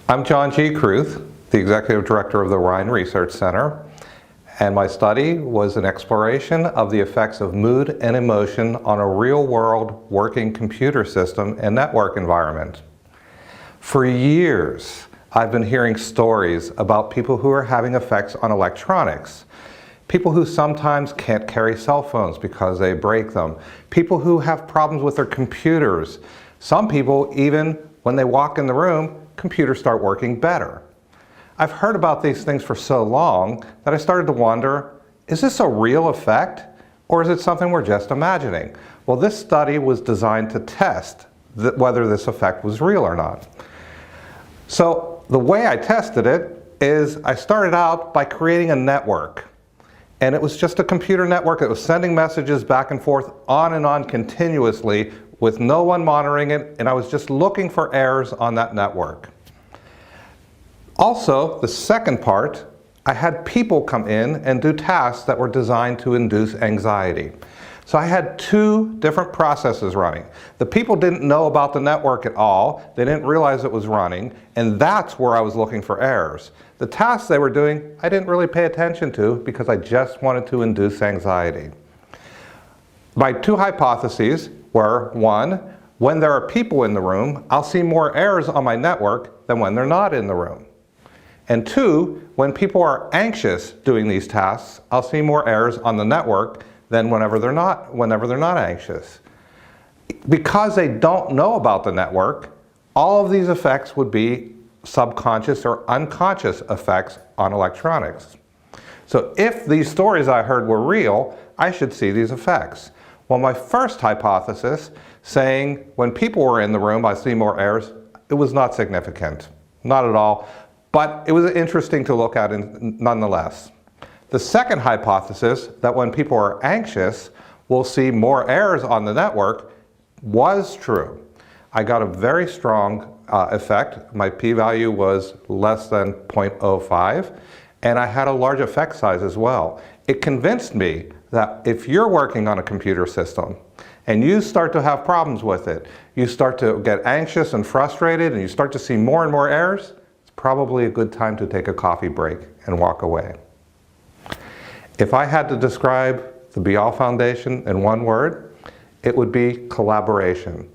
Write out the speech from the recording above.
I'm John G. Kruth, the Executive Director of the Rhine Research Center, and my study was an exploration of the effects of mood and emotion on a real-world working computer system and network environment. For years, I've been hearing stories about people who are having effects on electronics. People who sometimes can't carry cell phones because they break them. People who have problems with their computers. Some people, even when they walk in the room, computers start working better. I've heard about these things for so long that I started to wonder, is this a real effect, or is it something we're just imagining? Well, this study was designed to test whether this effect was real or not. So the way I tested it is I started out by creating a network. And it was just a computer network that was sending messages back and forth on and on continuously with no one monitoring it, and I was just looking for errors on that network. Also, the second part, I had people come in and do tasks that were designed to induce anxiety. So I had two different processes running. The people didn't know about the network at all, they didn't realize it was running, and that's where I was looking for errors. The tasks they were doing, I didn't really pay attention to because I just wanted to induce anxiety. My two hypotheses were, one, when there are people in the room, I'll see more errors on my network than when they're not in the room. And two, when people are anxious doing these tasks, I'll see more errors on the network than whenever they're not anxious. Because they don't know about the network, all of these effects would be subconscious or unconscious effects on electronics. So if these stories I heard were real, I should see these effects. Well, my first hypothesis, saying when people were in the room I see more errors, it was not significant, not at all, but it was interesting to look at nonetheless. The second hypothesis, that when people are anxious, we'll see more errors on the network, was true. I got a very strong effect. My p-value was less than 0.05, and I had a large effect size as well. It convinced me that if you're working on a computer system and you start to have problems with it, you start to get anxious and frustrated and you start to see more and more errors, it's probably a good time to take a coffee break and walk away. If I had to describe the BIAL Foundation in one word, it would be collaboration.